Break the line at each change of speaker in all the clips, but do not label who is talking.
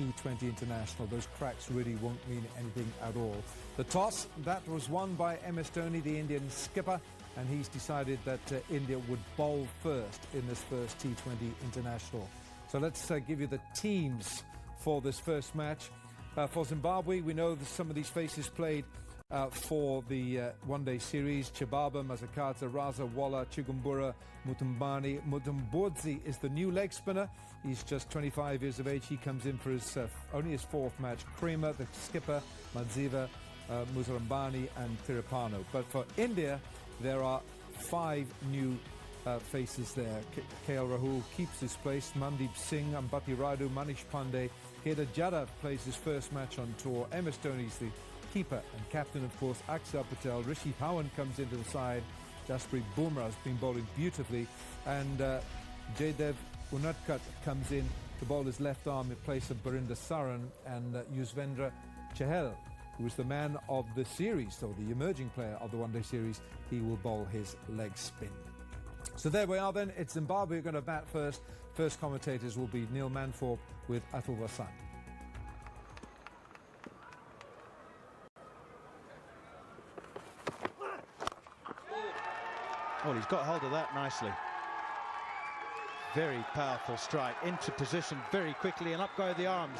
T20 international. Those cracks really won't mean anything at all. The toss, that was won by MS Dhoni, the Indian skipper, and he's decided that India would bowl first in this first T20 international. So let's give you the teams for this first match. For Zimbabwe, we know that some of these faces played for the one-day series. Chibaba, Mazakadza, Raza, Walla, Chigumbura, Mutumbani. Mutambudzi is the new leg spinner. He's just 25 years of age. He comes in for his only his fourth match. Kremer, the skipper, Madziva, Muzarambani and Tirapano. But for India, there are 5 new faces there. KL Rahul keeps his place. Mandeep Singh, Ambati Radu, Manish Pandey. Kedar Jadhav plays his first match on tour. MS Dhoni's the keeper and captain, of course. Akshar Patel. Rishi Dhawan comes into the side. Jasprit Bumrah has been bowling beautifully. And Jaydev Unadkat comes in to bowl his left arm in place of Barinder Saran. And Yuzvendra Chahal, who is the man of the series, or the emerging player of the one-day series, he will bowl his leg spin. So there we are then. It's Zimbabwe who are going to bat first. First commentators will be Neil Manthorpe with Atul Vasant.
Well, he's got hold of that nicely. Very powerful strike. Into position very quickly, and up go the arms.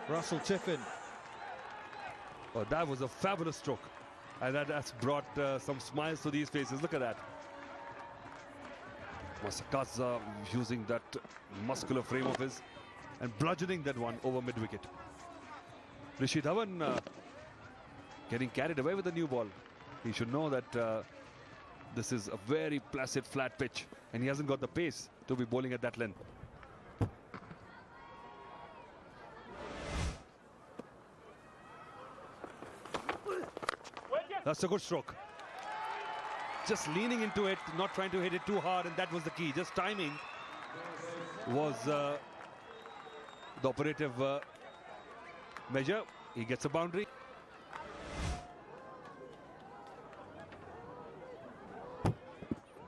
Russell Tiffin.
Oh, that was a fabulous stroke. And that's brought some smiles to these faces. Look at that. Mazakadza using that muscular frame of his and bludgeoning that one over mid-wicket. Rishi Dhawan getting carried away with the new ball. He should know that this is a very placid, flat pitch, and he hasn't got the pace to be bowling at that length. That's a good stroke. Just leaning into it, not trying to hit it too hard, and that was the key. Just timing was the operative measure. He gets a boundary.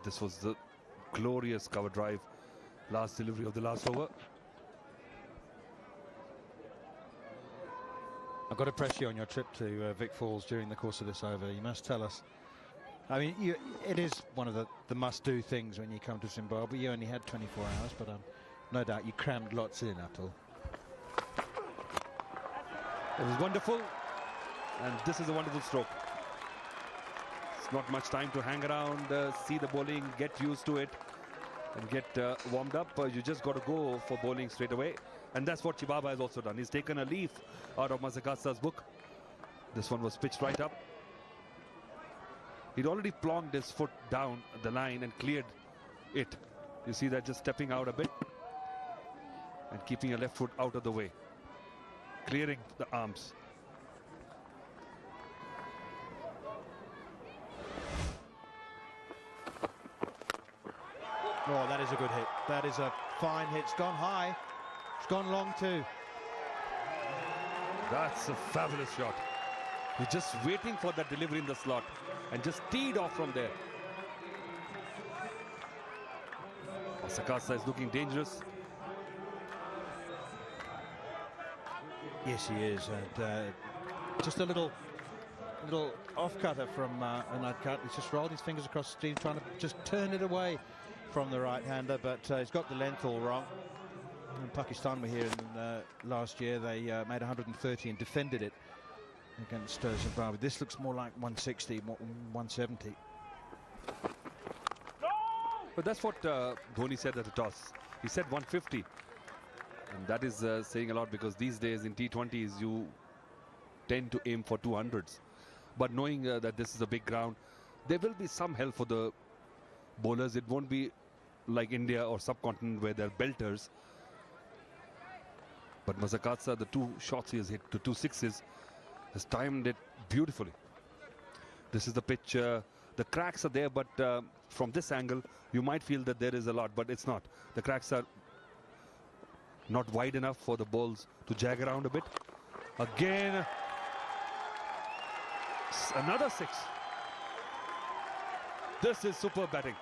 This was the glorious cover drive, last delivery of the last over.
I've got to press you on your trip to Vic Falls during the course of this over. You must tell us. I mean, it is one of the must-do things when you come to Zimbabwe. You only had 24 hours, but no doubt you crammed lots in, Atul.
It was wonderful, and this is a wonderful stroke. It's not much time to hang around, see the bowling, get used to it, and get warmed up. You just got to go for bowling straight away. And that's what Chibaba has also done. He's taken a leaf out of Mazakadza's book. This one was pitched right up. He'd already plonked his foot down the line and cleared it. You see that, just stepping out a bit and keeping your left foot out of the way, clearing the arms.
Oh, that is a good hit. That is a fine hit. It's gone high. It's gone long too.
That's a fabulous shot. He's just waiting for that delivery in the slot and just teed off from there. Mazakadza is looking dangerous.
Yes, he is. And just a little off-cutter from Unadkat. He's just rolled his fingers across the stream, trying to just turn it away from the right-hander, but he's got the length all wrong. And Pakistan were here in, last year. They made 130 and defended it against Zimbabwe. This looks more like 160, 170.
But that's what Dhoni said at the toss. He said 150. And that is saying a lot, because these days in T20s you tend to aim for 200s. But knowing that this is a big ground, there will be some help for the bowlers. It won't be like India or subcontinent where they're belters. But Mazakadza, the 2 shots he has hit, the 2 sixes, has timed it beautifully. This is the pitch. The cracks are there, but from this angle, you might feel that there is a lot, but it's not. The cracks are not wide enough for the balls to jag around a bit. Again, another 6. This is superb batting.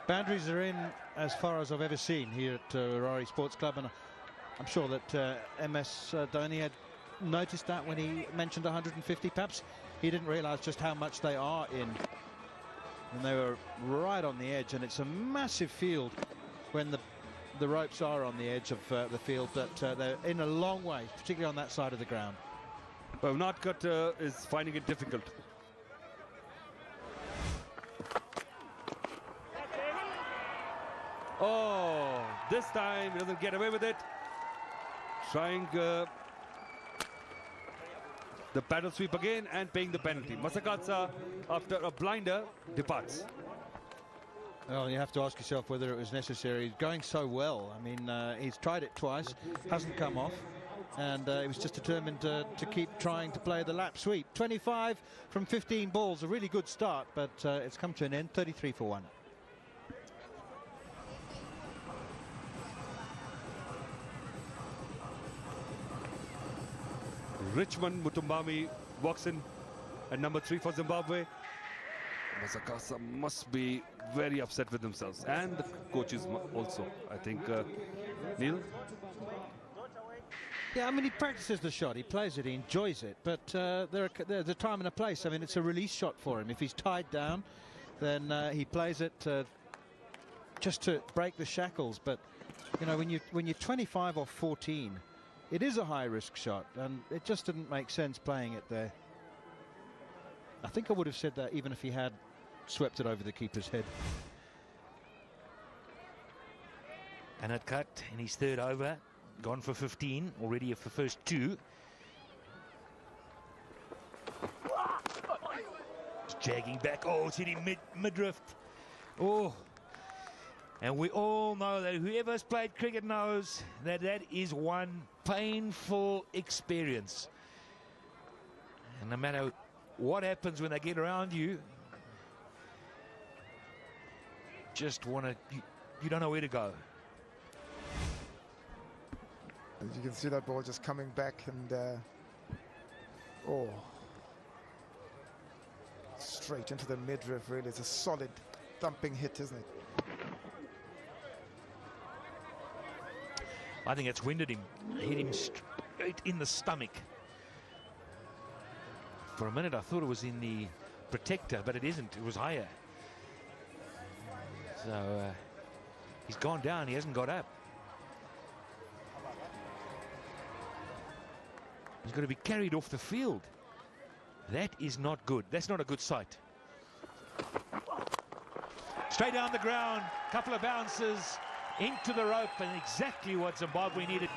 Boundaries are in as far as I've ever seen here at Rari Sports Club, and I'm sure that MS Dhoni had noticed that when he mentioned 150. Perhaps he didn't realise just how much they are in. And they were right on the edge, and it's a massive field when the ropes are on the edge of the field, but they're in a long way, particularly on that side of the ground.
Well, Notcut is finding it difficult. Oh, this time he doesn't get away with it. Trying the paddle sweep again and paying the penalty. Masakatsa, after a blinder, departs.
Well, you have to ask yourself whether it was necessary. He's going so well. I mean, he's tried it twice, hasn't come off, and he was just determined to keep trying to play the lap sweep. 25 from 15 balls, a really good start, but it's come to an end, 33 for 1.
Richmond Mutumbami walks in at number 3 for Zimbabwe. Masakatsa must be very upset with themselves, and the coaches also, I think. Neil?
Yeah, I mean, he practices the shot, he plays it, he enjoys it, but there's a time and a place. I mean, it's a release shot for him. If he's tied down, then he plays it just to break the shackles. But, you know, when you're 25 or 14, it is a high-risk shot, and it just didn't make sense playing it there. I think I would have said that even if he had swept it over the keeper's head.
And it cut in his third over, gone for 15 already for the first 2. It's jagging back. Oh, it's hitting midriff. Oh, and we all know that whoever's played cricket knows that that is one painful experience. And no matter what happens when they get around you, just want to, you don't know where to go.
As you can see that ball just coming back, and oh, straight into the midriff. Really, it's a solid thumping hit, isn't it?
I think it's winded him, hit him straight in the stomach. For a minute I thought it was in the protector, but it isn't. It was higher. So he's gone down, he hasn't got up. He's got to be carried off the field. That is not good. That's not a good sight. Straight down the ground, couple of bounces into the rope, and exactly what Zimbabwe needed.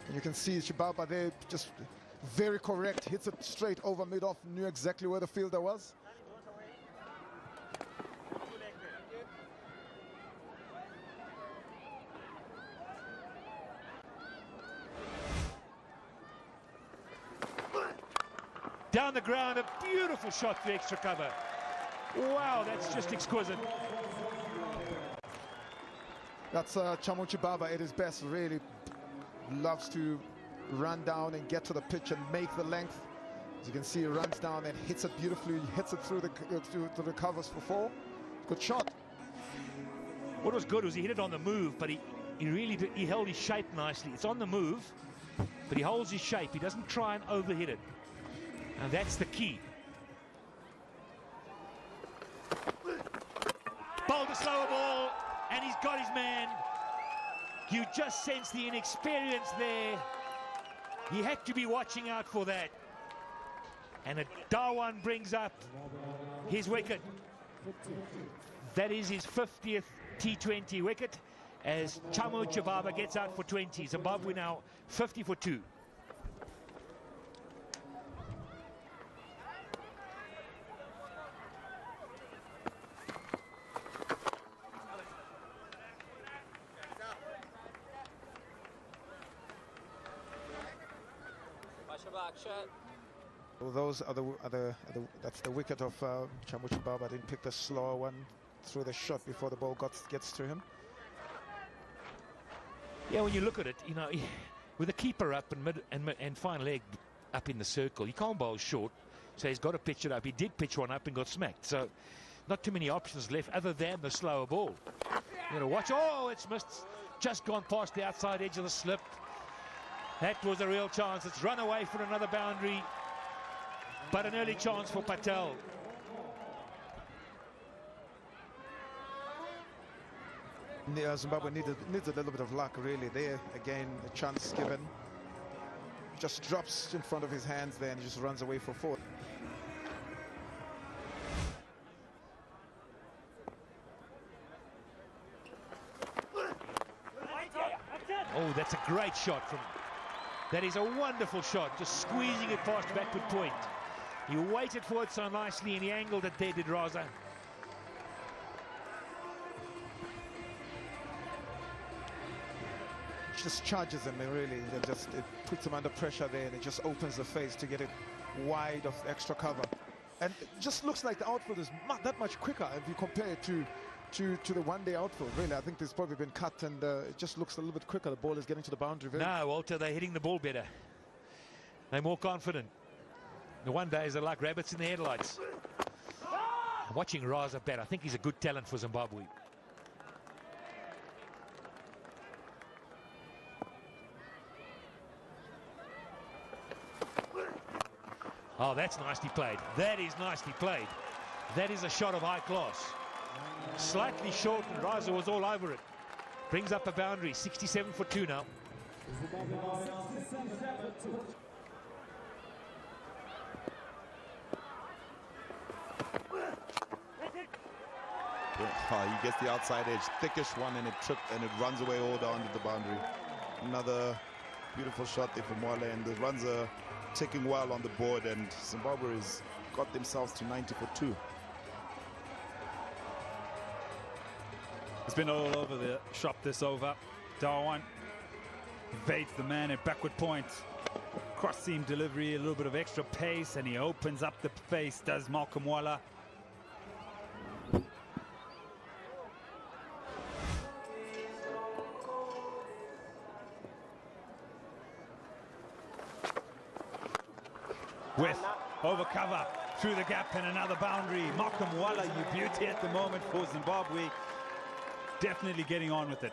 And you can see Shibaba there, just very correct, hits it straight over mid-off, knew exactly where the fielder was.
Down the ground, a beautiful shot for extra cover. Wow, that's just exquisite.
That's Chamu Chibaba at his best. Really loves to run down and get to the pitch and make the length. As you can see, he runs down and hits it beautifully. He hits it through the covers for 4. Good shot.
What was good was he hit it on the move, but he held his shape nicely. It's on the move, but he holds his shape. He doesn't try and overhit it. And that's the key. Bowled a slower ball, and he's got his man. You just sense the inexperience there. He had to be watching out for that. And a Darwan brings up his wicket. That is his 50th T20 wicket, as Chamu Chibaba gets out for 20. Zimbabwe now 50 for 2.
Well, those are that's the wicket of Chamu Chibaba. Didn't pick the slower one through the shot before the ball gets to him.
Yeah, when you look at it, you know, with the keeper up and final leg up in the circle. He can't bowl short, so he's got to pitch it up. He did pitch one up and got smacked. So not too many options left other than the slower ball. You know, watch. Oh, it's missed. Just gone past the outside edge of the slip. That was a real chance. It's run away for another boundary, but an early chance for Patel.
Zimbabwe needs a little bit of luck, really. There again, a chance given. Just drops in front of his hands there and just runs away for 4.
Oh, that's a great shot from. That is a wonderful shot, just squeezing it past backward point. He waited for it so nicely and he angled it there, did Raza.
Just charges him, really. It puts him under pressure there, and it just opens the face to get it wide of extra cover. And it just looks like the outfield is that much quicker if you compare it to the one-day outfield. Really, I think there's probably been cut, and it just looks a little bit quicker. The ball is getting to the boundary.
No, Walter, they're hitting the ball better. They're more confident. The one days are like rabbits in the headlights. I'm watching Raza bat. I think he's a good talent for Zimbabwe. Oh, that's nicely played. That is nicely played. That is a shot of high class. Slightly short, and Raza was all over it. Brings up a boundary. 67 for 2 now.
He gets the outside edge, thickish one, and it runs away all down to the boundary. Another beautiful shot there from Mwale, and the runs are ticking well on the board, and Zimbabwe has got themselves to 90 for 2.
It's been all over the shop this over. Darwan evades the man at backward point. Cross seam delivery, a little bit of extra pace, and he opens up the face, does Malcolm Walla. With over cover through the gap and another boundary. Malcolm Walla, you beauty at the moment for Zimbabwe. Definitely getting on with it.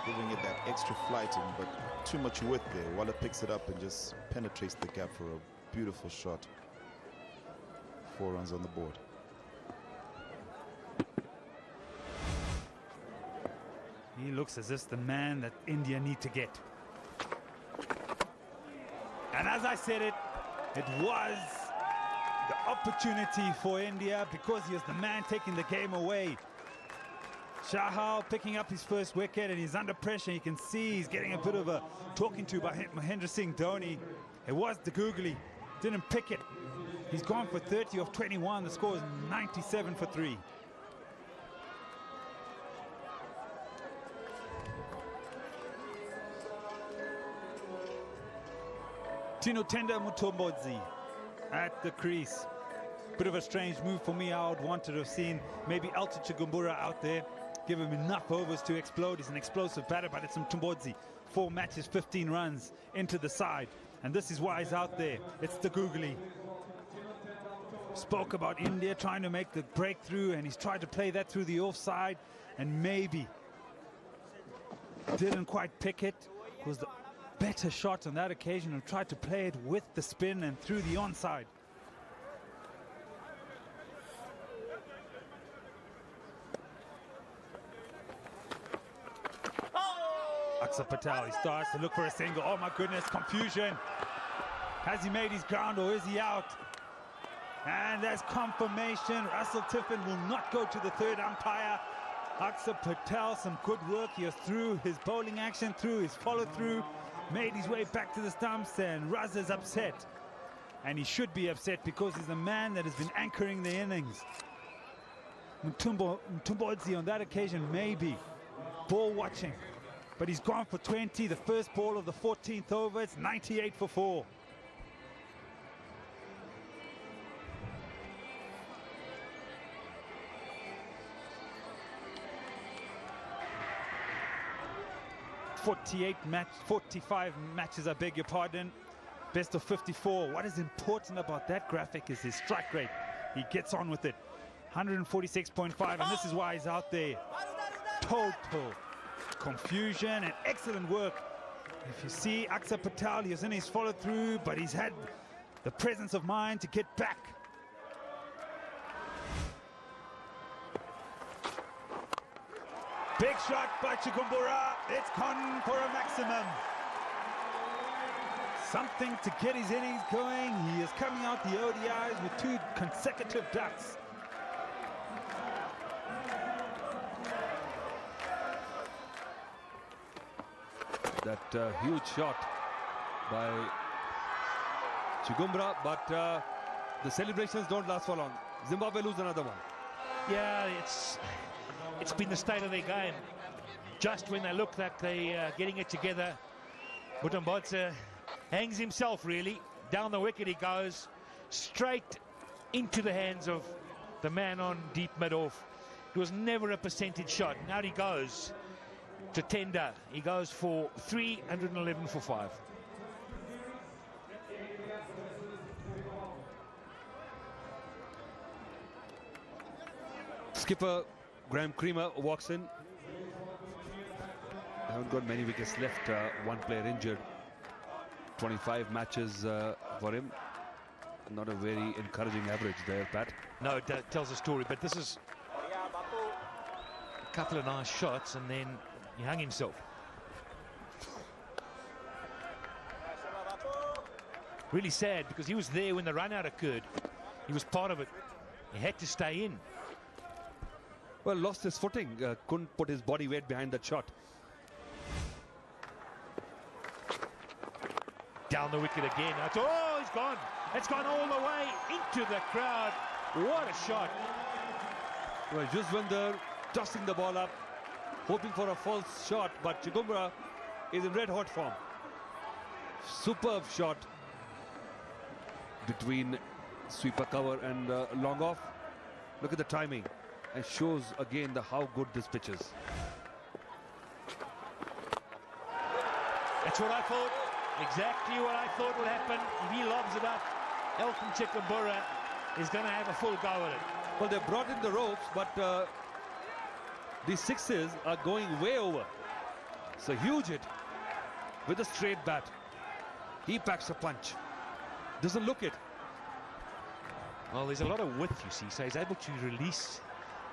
Giving it that extra flighting, but too much width there. Walla picks it up and just penetrates the gap for a beautiful shot. 4 runs on the board.
He looks as if the man that India need to get. And as I said it was the opportunity for India because he was the man taking the game away. Chahal picking up his first wicket, and he's under pressure. You can see he's getting a bit of a talking to by Mahendra Singh Dhoni. It was the googly, didn't pick it. He's gone for 30 of 21. The score is 97 for 3. Tinotenda Mutombodzi at the crease. Bit of a strange move for me. I would want to have seen maybe Alta Chigumbura out there, give him enough overs to explode. He's an explosive batter, but it's Mtombodzi. 4 matches, 15 runs into the side. And this is why he's out there. It's the googly. Spoke about India trying to make the breakthrough, and he's tried to play that through the offside, and maybe didn't quite pick it. It was the better shot on that occasion, and tried to play it with the spin and through the onside. Aksa Patel, he starts to look for a single. Oh my goodness, confusion. Has he made his ground or is he out? And there's confirmation. Russell Tiffin will not go to the third umpire. Aksa Patel, some good work. He was through his bowling action, through his follow through, made his way back to the stumps, and Raz is upset. And he should be upset because he's the man that has been anchoring the innings. Mtombodzi on that occasion maybe ball watching, but he's gone for 20. The first ball of the 14th over. It's 98 for 4. 45 matches, I beg your pardon. Best of 54. What is important about that graphic is his strike rate. He gets on with it. 146.5, and this is why he's out there. Total confusion and excellent work. If you see Aksa Patel, he was in his follow through, but he's had the presence of mind to get back. Big shot by Chikumbura. It's gone for a maximum. Something to get his innings going. He is coming out the ODIs with 2 consecutive ducks.
That huge shot by Chikumbura, but the celebrations don't last for long. Zimbabwe lose another one.
Yeah, it's been the state of their game. Just when they look like they're getting it together, Mutambodze hangs himself really. Down the wicket he goes, straight into the hands of the man on deep mid-off. It was never a percentage shot. Now he goes to tender. He goes for 311 for 5.
Skipper Graham Creamer walks in. Haven't got many wickets left. One player injured. 25 matches for him. Not a very encouraging average there, Pat.
No, it tells a story, but this is a couple of nice shots, and then he hung himself. Really sad, because he was there when the run-out occurred. He was part of it. He had to stay in.
Well, lost his footing. Couldn't put his body weight behind that shot.
Down the wicket again. Oh, he's gone. It's gone all the way into the crowd. What a shot.
Well, Juswinder tossing the ball up, hoping for a false shot, but Chikumbura is in red-hot form. Superb shot between sweeper cover and long off. Look at the timing, and shows again how good this pitch is.
That's what I thought. Exactly what I thought would happen. If he lobs it up, Elton Chikumbura is going to have a full go at it.
Well, they brought in the ropes, but these sixes are going way over. It's a huge hit with a straight bat. He packs a punch. Doesn't look it.
Well, there's a lot of width, you see, so he's able to release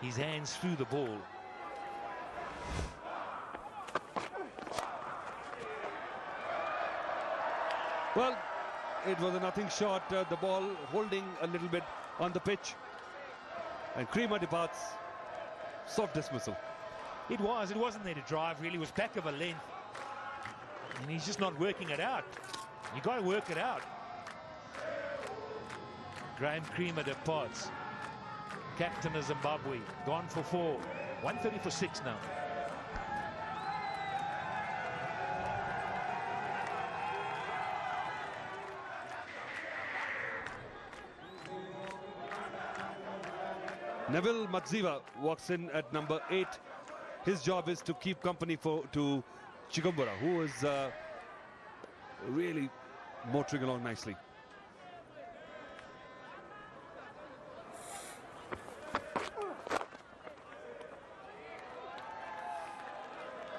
his hands through the ball.
Well, it was a nothing shot. The ball holding a little bit on the pitch. And Creamer departs. Soft dismissal.
It wasn't there to drive, really. It was back of a length. And he's just not working it out. You got to work it out. Graham Creamer departs. Captain of Zimbabwe. Gone for 4. 130 for 6 now.
Neville Madziva walks in at number 8. His job is to keep company to Chikumbura, who is really motoring along nicely.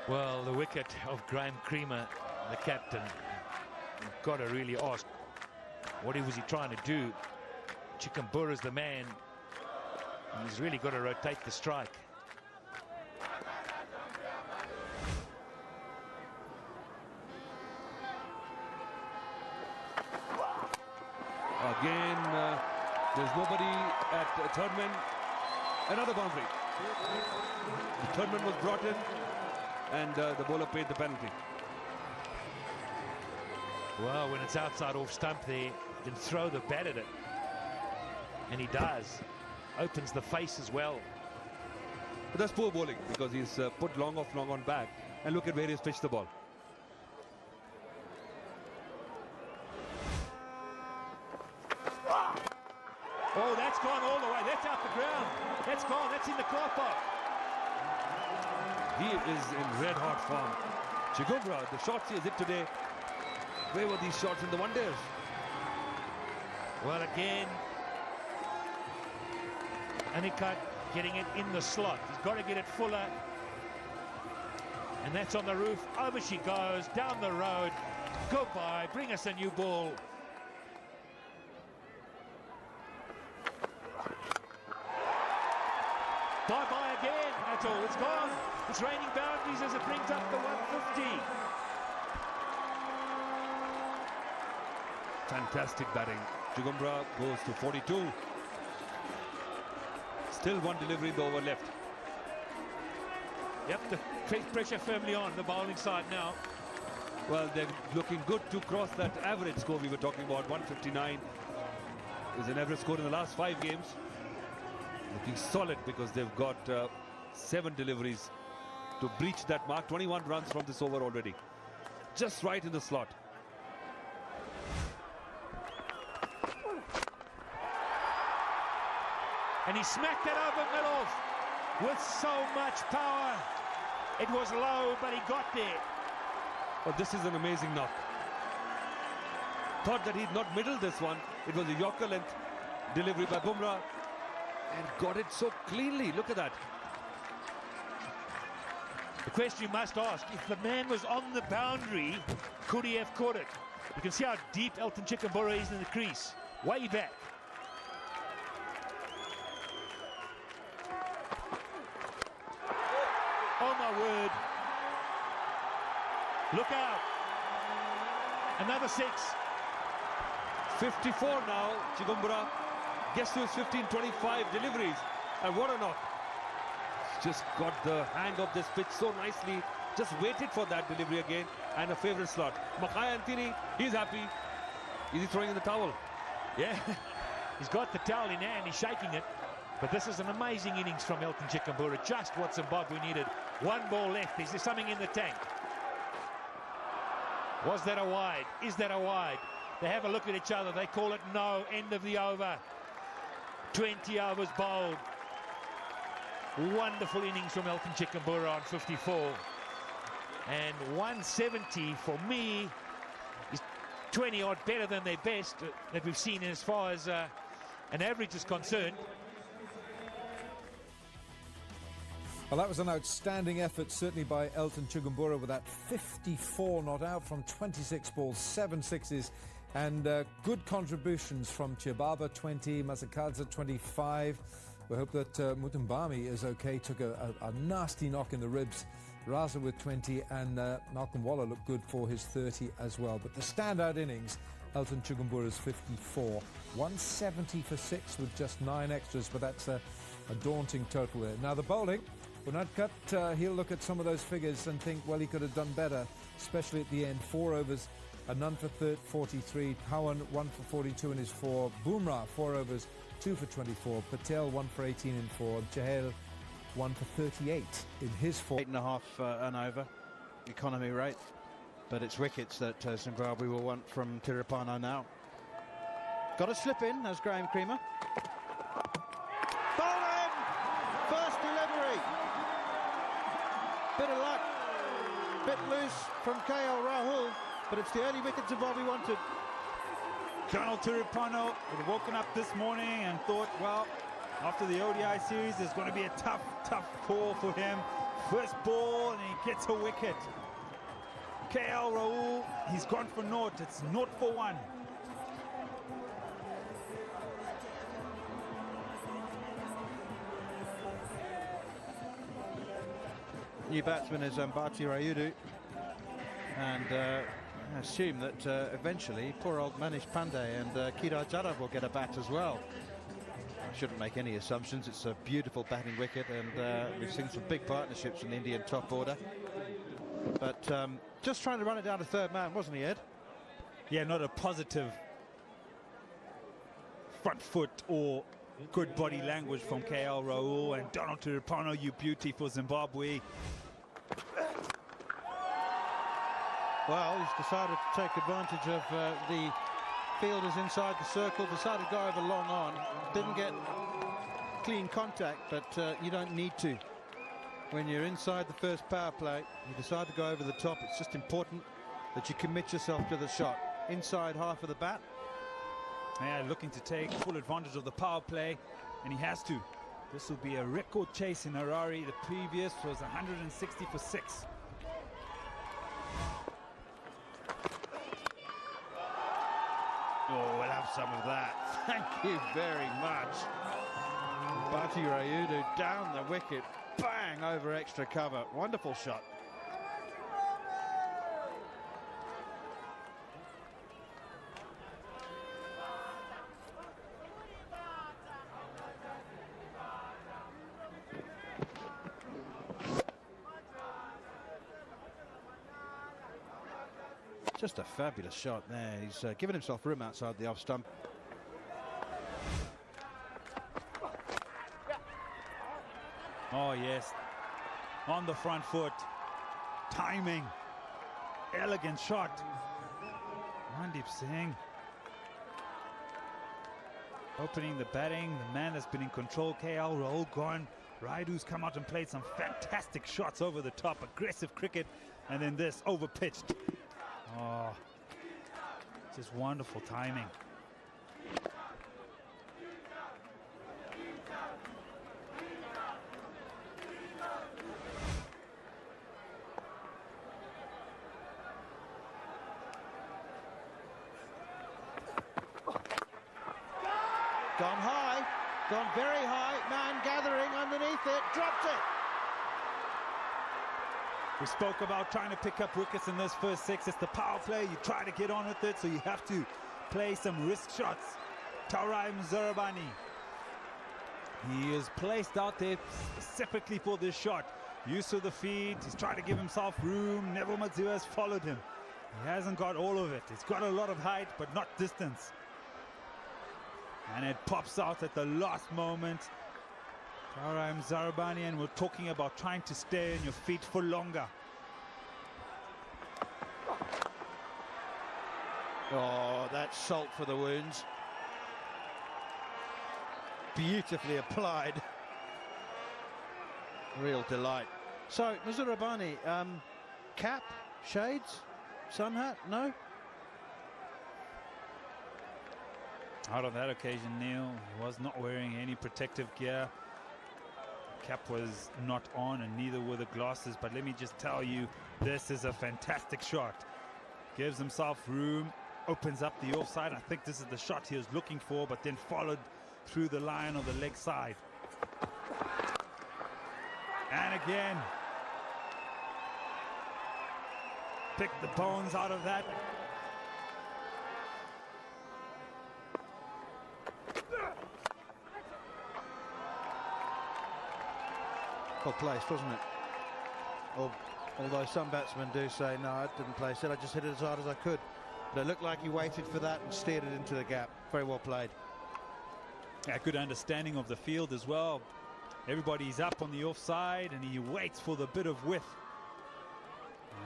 Well, the wicket of Graham Creamer, the captain. You've got to really ask, what was he trying to do? Chikumbura's the man. He's really got to rotate the strike.
Again, there's nobody at third man. Another boundary. The third man was brought in, and the bowler paid the penalty.
Well, when it's outside off stump there, you can throw the bat at it. And he does. Opens the face as well.
But that's poor bowling, because he's put long off, long on back. And look at where he's pitched the ball.
Oh, that's gone all the way. That's out the ground. That's gone. That's in the car park.
He is in red-hot form. Chigumbura, the shots he has hit today, where were these shots in the one days?
Well, again, Anikat getting it in the slot. He's got to get it fuller. And that's on the roof. Over she goes, down the road. Goodbye, bring us a new ball. Bye-bye again. That's all. It's gone. It's raining boundaries as it brings up the 150.
Fantastic batting. Chigumbura goes to 42. Still one delivery in the over left.
Yep, the pressure firmly on the bowling side now.
Well, they're looking good to cross that average score we were talking about. 159 is an average score in the last 5 games. Looking solid because they've got 7 deliveries to breach that mark. 21 runs from this over already. Just right in the slot.
And he smacked it over middle with so much power. It was low, but he got there.
Well, this is an amazing knock. Thought that he'd not middled this one. It was a Yorker length delivery by Bumrah. And got it so cleanly. Look at that.
The question you must ask, if the man was on the boundary, could he have caught it? You can see how deep Elton Chigumbura is in the crease. Way back. Oh my word. Look out. Another 6.
54 now, Chigumbura gets to his 15-25 deliveries. And what a knock. Just got the hang of this pitch so nicely. Just waited for that delivery again. And a favourite slot. Makhaya Antini, he's happy. Is he throwing in the towel?
Yeah, he's got the towel in hand, he's shaking it. But this is an amazing innings from Elton Chigumbura. Just what Zimbabwe needed. 1 ball left. Is there something in the tank? Was that a wide? Is that a wide? They have a look at each other. They call it no. End of the over. 20 overs bowled. Wonderful innings from Elton Chigumbura on 54. And 170 for me is 20 odd better than their best that we've seen as far as an average is concerned.
Well, that was an outstanding effort, certainly by Elton Chigumbura, with that 54 not out from 26 balls, 7 sixes, and good contributions from Chibaba, 20, Masakadza, 25. We hope that Mutumbami is okay. Took a nasty knock in the ribs. Raza with 20, and Malcolm Waller looked good for his 30 as well. But the standout innings, Elton Chigumbura's 54. 170 for 6 with just 9 extras, but that's a daunting total there. Now the bowling. Unadkat, he'll look at some of those figures and think, well, he could have done better, especially at the end. 4 overs, a none for 43. Cowan, 1 for 42 in his 4. Bumrah, 4 overs, 2 for 24. Patel, 1 for 18 in 4. Chahal, 1 for 38 in his 4.
8.5 and over, economy rate. But it's wickets that Zimbabwe will want from Tiripano now. Got to slip in as Graham Creamer. Bowling! First delivery. Bit of luck, bit loose from KL Rahul, but it's the early wicket Zimbabwe wanted.
Colonel Tiripano had woken up this morning and thought, well, after the ODI series, there's going to be a tough call for him. First ball, and he gets a wicket. KL Rahul, he's gone for naught. It's 0 for 1.
New batsman is Mbati Rayudu, and I assume that eventually poor old Manish Pandey and Kira Jadhav will get a bat as well. I shouldn't make any assumptions. It's a beautiful batting wicket, and we've seen some big partnerships in the Indian top order. But just trying to run it down to third man, wasn't he, Ed?
Yeah, not a positive front foot or good body language from KL Rahul. And Donald Tiripano, you beauty for Zimbabwe.
Well, he's decided to take advantage of the fielders inside the circle, decided to go over long on. Didn't get clean contact, but you don't need to. when you're inside the first power play, you decide to go over the top. It's just important that you commit yourself to the shot. Inside half of the bat.
Yeah, looking to take full advantage of the power play, and he has to. This will be a record chase in Harare. The previous was 160 for 6.
Oh, we'll have some of that. Thank you very much. Bati Rayudu down the wicket, bang, over extra cover. Wonderful shot. Just a fabulous shot there. He's given himself room outside the off stump.
Oh yes, on the front foot, timing, elegant shot. Mandeep Singh opening the batting, the man that's been in control, KL Rahul gone. Raidu's come out and played some fantastic shots over the top, aggressive cricket, and then this over-pitched. Oh, just wonderful timing.
Gone high, gone very high, man gathering underneath it, dropped it.
We spoke about trying to pick up wickets in this first 6. It's the power play. You try to get on with it, so you have to play some risk shots. Tauraim Zarabani. He is placed out there specifically for this shot. Use of the feet. He's trying to give himself room. Neville Madziwa has followed him. He hasn't got all of it. He's got a lot of height, but not distance. And it pops out at the last moment. Tauraim Zarabani, and we're talking about trying to stay on your feet for longer.
Oh, that's salt for the wounds. Beautifully applied. Real delight. So, Muzurabani, cap, shades, sun hat, no?
Out on that occasion, Neil, he was not wearing any protective gear. Cap was not on, and neither were the glasses. But let me just tell you, this is a fantastic shot. Gives himself room, opens up the offside. I think this is the shot he was looking for, but then followed through the line on the leg side. And again, pick the bones out of that.
Well placed, wasn't it? Although some batsmen do say, no, I didn't place it, I just hit it as hard as I could. But it looked like he waited for that and steered it into the gap. Very well played.
Yeah, good understanding of the field as well. Everybody's up on the offside, and he waits for the bit of width.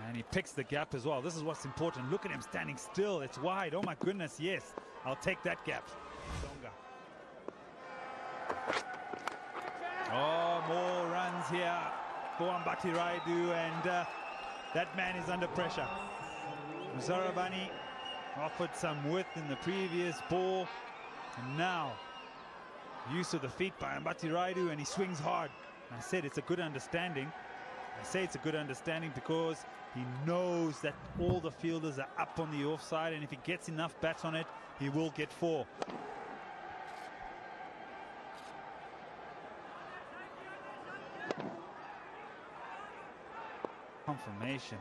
And he picks the gap as well. This is what's important. Look at him standing still. It's wide. Oh my goodness, yes. I'll take that gap. Longer. Oh, more runs here for Ambati Raidu, and that man is under pressure. Zarabani offered some width in the previous ball, and now use of the feet by Ambati Raidu, and he swings hard. I said it's a good understanding. I say it's a good understanding because he knows that all the fielders are up on the offside, and if he gets enough bats on it, he will get 4. Confirmation.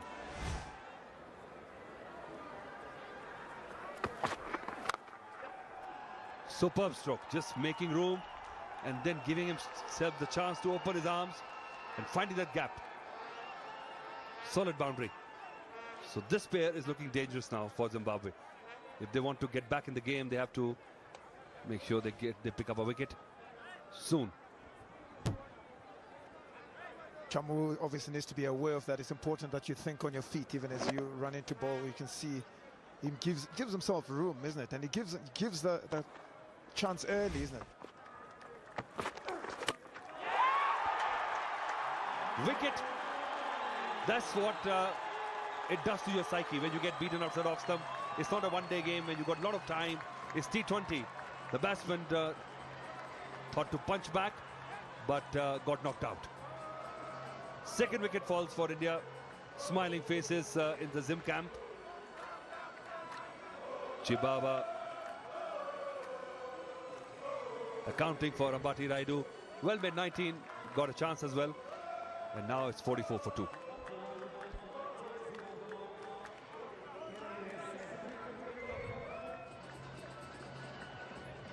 Superb stroke, just making room and then giving himself the chance to open his arms and finding that gap. Solid boundary. So this pair is looking dangerous now for Zimbabwe. If they want to get back in the game, they have to make sure they pick up a wicket soon.
Chamu obviously needs to be aware of that. It's important that you think on your feet even as you run into ball. You can see he gives himself room, isn't it? And he gives the chance early, isn't it?
Wicket. That's what it does to your psyche when you get beaten outside off stump. It's not a one-day game when you got a lot of time. It's T20. The batsman thought to punch back, but got knocked out. Second wicket falls for India. Smiling faces in the Zim camp. Chibaba accounting for Ambati Raidu. Well made 19, got a chance as well. And now it's 44 for 2.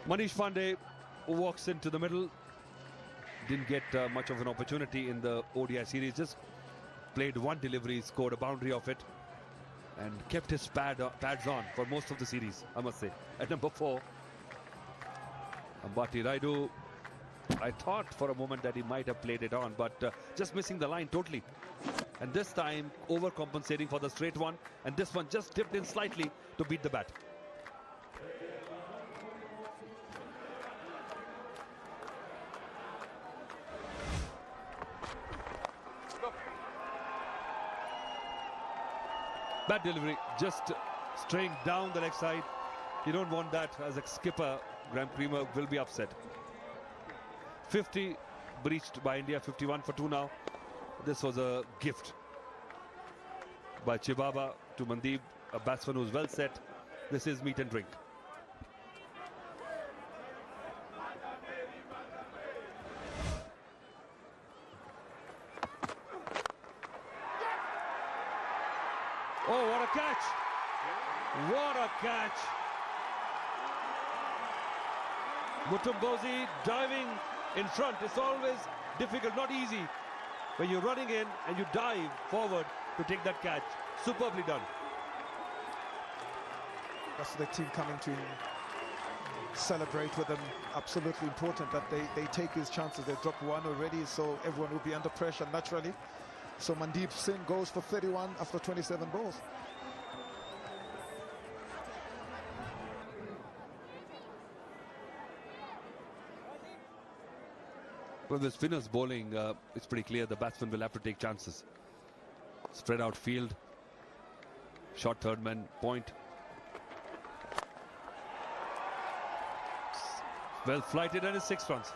Manish Pandey walks into the middle. Didn't get much of an opportunity in the ODI series. Just played one delivery, scored a boundary of it, and kept his pads on for most of the series, I must say. At number 4, Ambati Raidu. I thought for a moment that he might have played it on, but just missing the line totally. And this time overcompensating for the straight one, and this one just tipped in slightly to beat the bat. Bad delivery, just straying down the leg side. You don't want that as a skipper. Graham Creamer will be upset. 50 breached by India, 51 for 2 now. This was a gift by Chibaba to Mandeep, a batsman who's well set. This is meat and drink. Oh, what a catch! What a catch! Mutumbozi diving in front. It's always difficult, not easy, when you're running in and you dive forward to take that catch. Superbly done.
That's the team coming to celebrate with them. Absolutely important that they take these chances. They dropped one already, so everyone will be under pressure naturally. So Mandeep Singh goes for 31 after 27 balls.
Well, with spinners bowling, it's pretty clear the batsman will have to take chances. Spread out field. Short third man, point. Well flighted and it's 6 runs.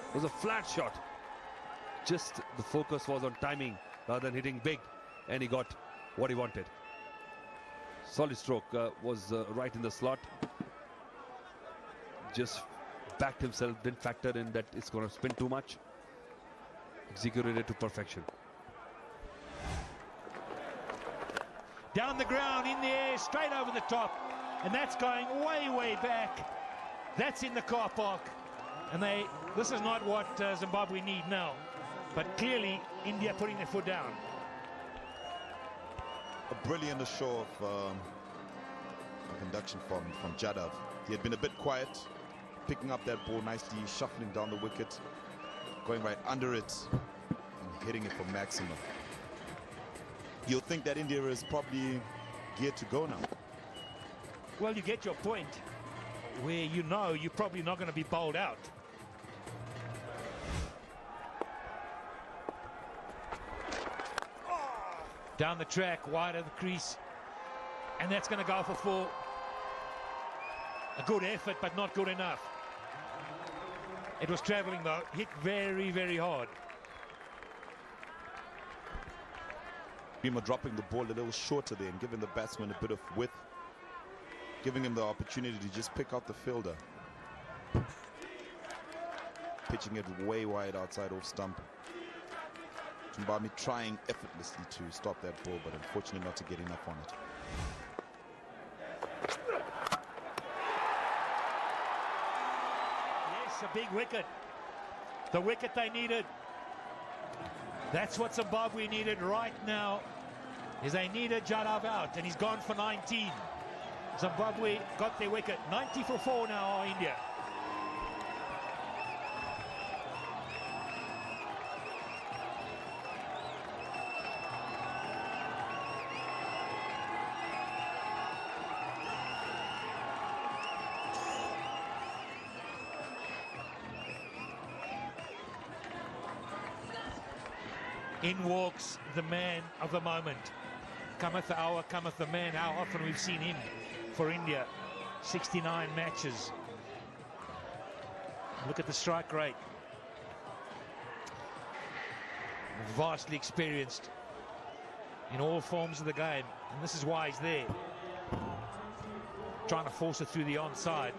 It was a flat shot. Just the focus was on timing rather than hitting big, and he got what he wanted. Solid stroke, was right in the slot. Just backed himself, didn't factor in that it's going to spin too much. Executed it to perfection.
Down the ground, in the air, straight over the top. And that's going way, way back. That's in the car park. And this is not what Zimbabwe need now. But clearly, India putting their foot down.
A brilliant show of induction from Jadhav. He had been a bit quiet, picking up that ball nicely, shuffling down the wicket, going right under it, and hitting it for maximum. You'll think that India is probably geared to go now.
Well, you get your point, where you know you're probably not going to be bowled out. Down the track, wide of the crease, and that's going to go for 4. A good effort, but not good enough. It was travelling though, hit very, very hard.
Creamer dropping the ball a little shorter there and giving the batsman a bit of width, giving him the opportunity to just pick out the fielder. Pitching it way wide outside off stump. Zimbabwe trying effortlessly to stop that ball, but unfortunately not to get enough on it.
Yes, a big wicket. The wicket they needed. That's what Zimbabwe needed right now, is they needed Jadhav out, and he's gone for 19. Zimbabwe got their wicket. 90 for 4 now, India. In walks the man of the moment. Cometh the hour, cometh the man. How often we've seen him for India. 69 matches. Look at the strike rate. Vastly experienced in all forms of the game. And this is why he's there. Trying to force it through the onside.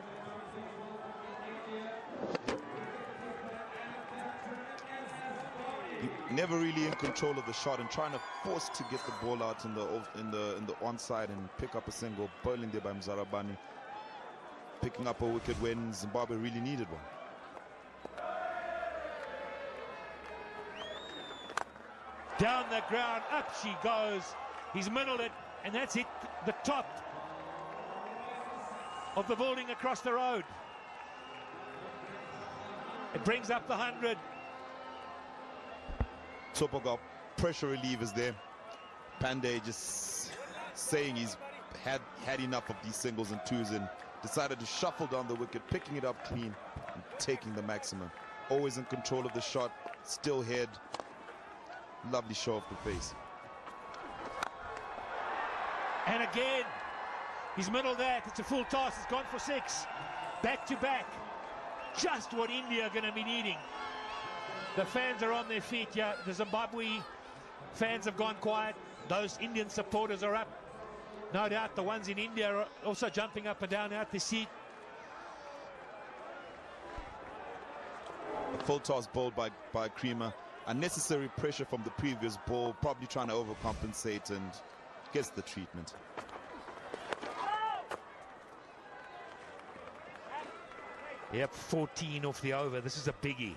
Never really in control of the shot and trying to force to get the ball out in the onside and pick up a single. Bowling there by Mzarabani, picking up a wicket when Zimbabwe really needed one.
Down the ground, up she goes. He's middled it, and that's it. The top of the building across the road. It brings up the 100.
Topoga pressure relievers there. Pandey just saying he's had enough of these singles and twos and decided to shuffle down the wicket, picking it up clean and taking the maximum. Always in control of the shot, still head. Lovely show of the face.
And again, he's middled that. It's a full toss. It's gone for 6. Back to back. Just what India are going to be needing. The fans are on their feet. Yeah, the Zimbabwe fans have gone quiet. Those Indian supporters are up. No doubt the ones in India are also jumping up and down out the seat.
A full toss bowled by Creamer. Unnecessary pressure from the previous ball, probably trying to overcompensate, and gets the treatment.
Yep, 14 off the over. This is a biggie.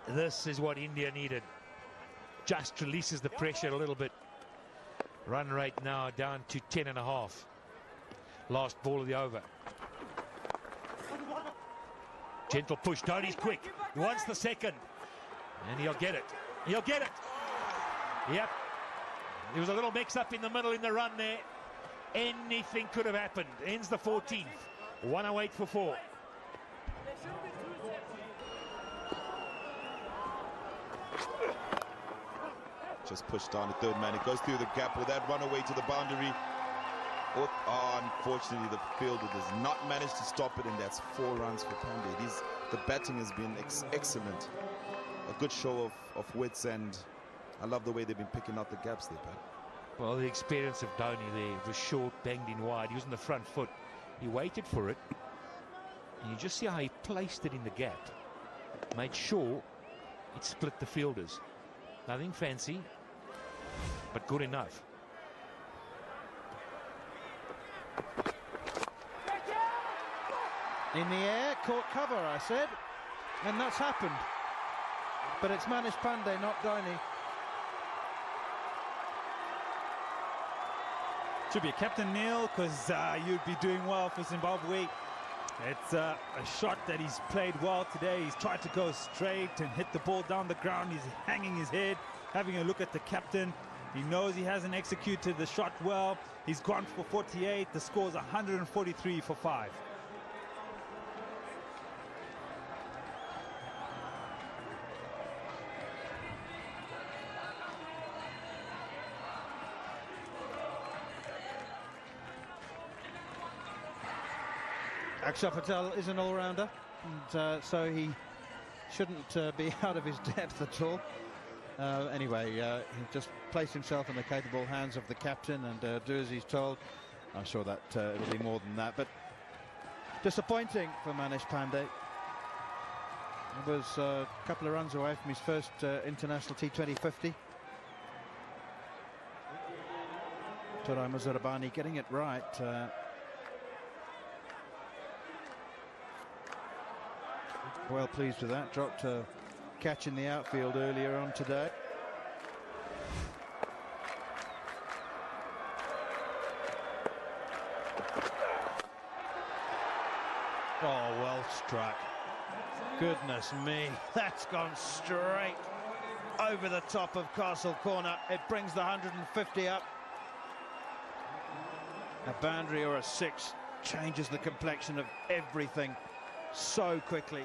This is what India needed. Just releases the pressure a little bit. Run rate now down to 10.5. Last ball of the over. Gentle push. Dhoni's quick. He wants the second. And he'll get it. He'll get it. Yep. There was a little mix-up in the middle in the run there. Anything could have happened. Ends the 14th. 108 for 4.
Just pushed down the third man. It goes through the gap with that runaway to the boundary. Unfortunately, the fielder does not manage to stop it, and that's 4 runs for Pandey. The batting has been excellent. A good show of wits, and I love the way they've been picking out the gaps there, Pat.
Well, the experience of Dhoni there. It was short, banged in wide. He was on the front foot. He waited for it. And you just see how he placed it in the gap. Made sure it split the fielders. Nothing fancy, but good enough.
In the air, caught cover, I said. And that's happened. But it's Manish Pandey, not Dhoni.
Should be a captain, Neil, because you'd be doing well for Zimbabwe. It's a shot that he's played well today. He's tried to go straight and hit the ball down the ground. He's hanging his head, having a look at the captain. He knows he hasn't executed the shot well. He's gone for 48. The score's 143 for 5.
Akshar Patel is an all-rounder, and so he shouldn't be out of his depth at all. Anyway, he just placed himself in the capable hands of the captain and do as he's told. I'm sure that it'll be more than that, but disappointing for Manish Pandey. He was a couple of runs away from his first international T20 50. Torai Muzarabani getting it right. Well pleased with that. Dropped a catch in the outfield earlier on today.
Oh, well struck.
Goodness me, that's gone straight over the top of Castle Corner. It brings the 150 up. A boundary or a 6 changes the complexion of everything so quickly.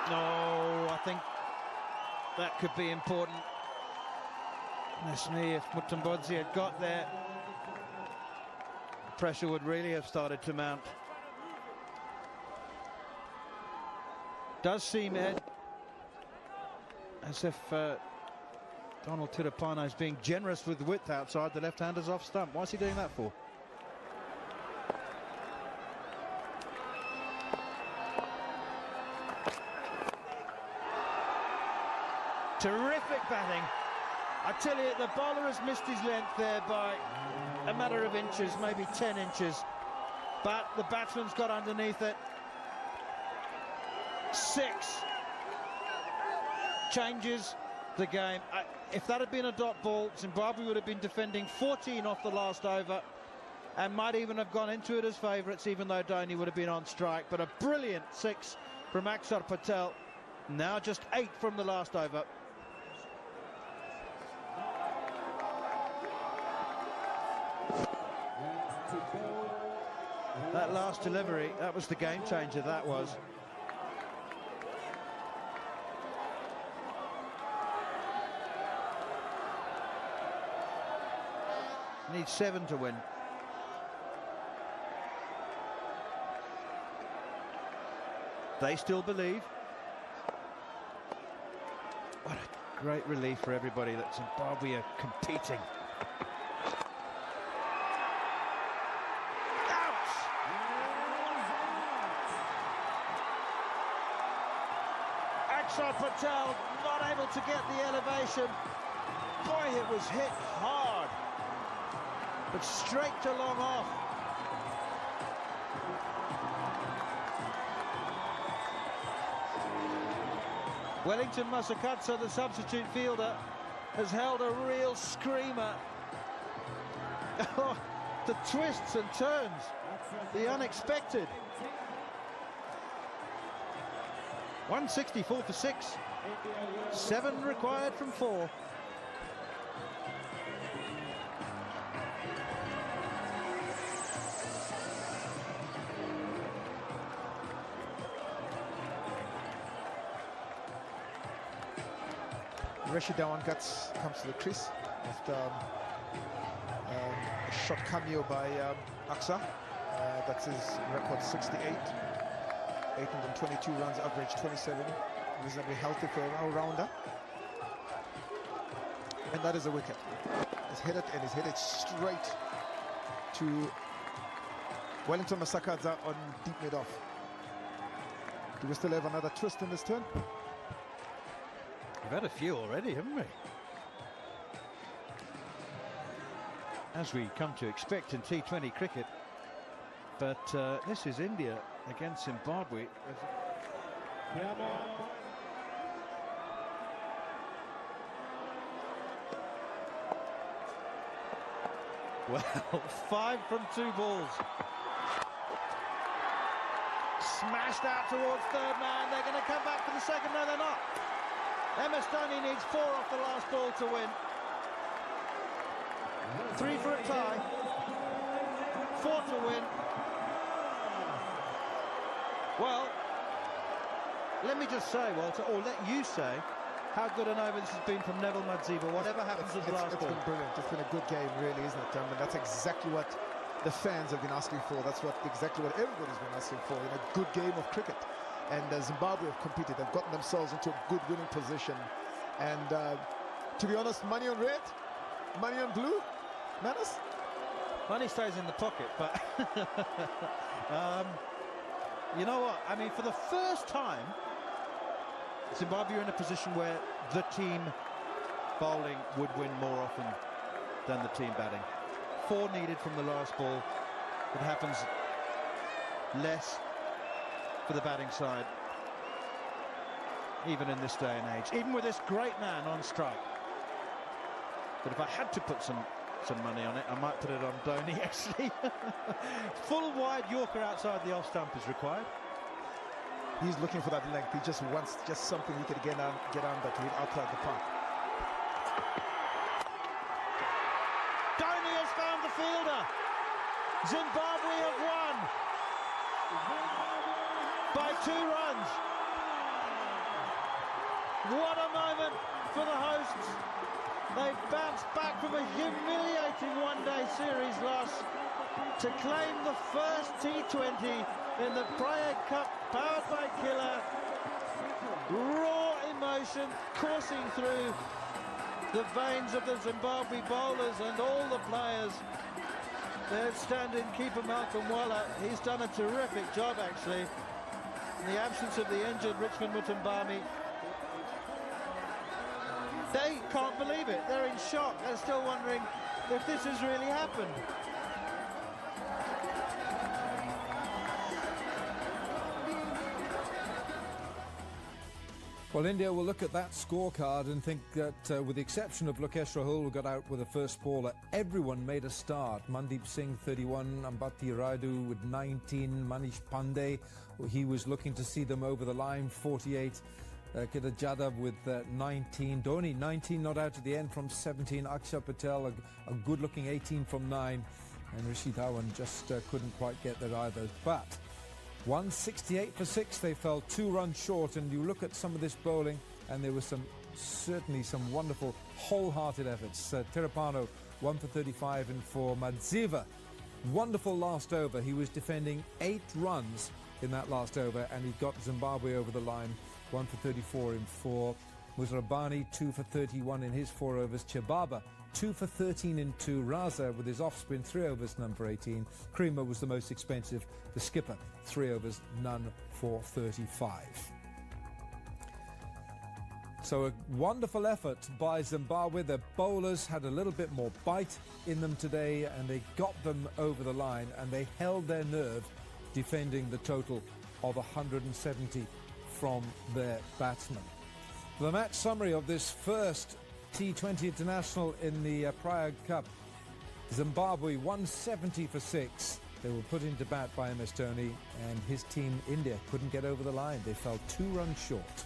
No, I think that could be important. Goodness me, if Mutambodzi had got there, pressure would really have started to mount. Does seem, Ed, as if Donald Tirapana is being generous with width outside the left-hander's off stump. What's he doing that for? Terrific batting. I tell you, the bowler has missed his length there by a matter of inches, maybe 10 inches. But the batsman's got underneath it. 6 changes the game. If that had been a dot ball, Zimbabwe would have been defending 14 off the last over and might even have gone into it as favourites, even though Dhoni would have been on strike. But a brilliant 6 from Akshar Patel. Now just 8 from the last over. That last delivery, that was the game changer, that was. Needs 7 to win. They still believe. What a great relief for everybody that Zimbabwe are competing. Akshar Patel not able to get the elevation. Boy, it was hit hard, but straight to long off. Wellington Masakatsa, the substitute fielder, has held a real screamer. Oh, the twists and turns, the unexpected. 164 for 6, 7 required from 4.
Rashid Dhawan comes to the crease after a shot cameo by Akshar. That's his record, 68. 822 runs, average 27. Reasonably healthy for an all-rounder. And that is a wicket. He's hit it, and he's hit it straight to Wellington Masakadza on deep mid-off. Do we still have another twist in this turn?
We've had a few already, haven't we? As we come to expect in T20 cricket. But this is India against Zimbabwe. Well, 5 from 2 balls. Smashed out towards third man. They're going to come back for the second. No, they're not. MS Dhoni needs 4 off the last ball to win. 3 for a tie. 4 to win. Well, let me just say, Walter, or let you say, how good an over this has been from Neville Madziba. Whatever happens with the last ball.
It's been brilliant. It's been a good game, really, isn't it? I mean, that's exactly what the fans have been asking for. That's exactly what everybody's been asking for in a good game of cricket. And Zimbabwe have competed. They've gotten themselves into a good winning position. And to be honest, money on red, money on blue, Manus?
Money stays in the pocket, but you know what? I mean, for the first time, Zimbabwe are in a position where the team bowling would win more often than the team batting. 4 needed from the last ball. It happens less for the batting side, even in this day and age, even with this great man on strike. But if I had to put some money on it, I might put it on Dhoni, actually. Full wide Yorker outside the off stump is required.
He's looking for that length. He just wants something he could get under to hit outside the park.
Dhoni has found the fielder. Zimbabwe have won by 2 runs. What a moment for the hosts. They bounced back from a humiliating one-day series loss to claim the first T20 in the Prague Cup, powered by Killer. Raw emotion coursing through the veins of the Zimbabwe bowlers and all the players. There's stand-in keeper Malcolm Waller. He's done a terrific job, actually. In the absence of the injured Richmond Mutambami, they can't believe it. They're in shock. They're still wondering if this has really happened.
Well, India will look at that scorecard and think that with the exception of Lokesh Rahul, who got out with a first bowler, everyone made a start. Mandeep Singh 31, Ambati Rayudu with 19, Manish Pandey, he was looking to see them over the line, 48. Kedar Jadhav with 19, Dhoni 19, not out at the end from 17, Akshar Patel a good-looking 18 from 9, and Rashid Dhawan just couldn't quite get there either. But 168 for 6, they fell 2 runs short, and you look at some of this bowling and there was certainly some wonderful wholehearted efforts. Tirapano 1 for 35, and for Madziva, wonderful last over. He was defending 8 runs in that last over and he got Zimbabwe over the line. 1 for 34 in 4. Musrabani 2 for 31 in his 4 overs. Chibaba 2 for 13 in 2. Raza with his off-spin 3 overs, none for 18. Creamer was the most expensive. The skipper 3 overs, none for 35. So a wonderful effort by Zimbabwe. Their bowlers had a little bit more bite in them today and they got them over the line and they held their nerve defending the total of 170 from their batsmen. The match summary of this first T20 International in the Prague Cup. Zimbabwe 170 for 6. They were put into bat by MS Dhoni and his team India couldn't get over the line. They fell 2 runs short.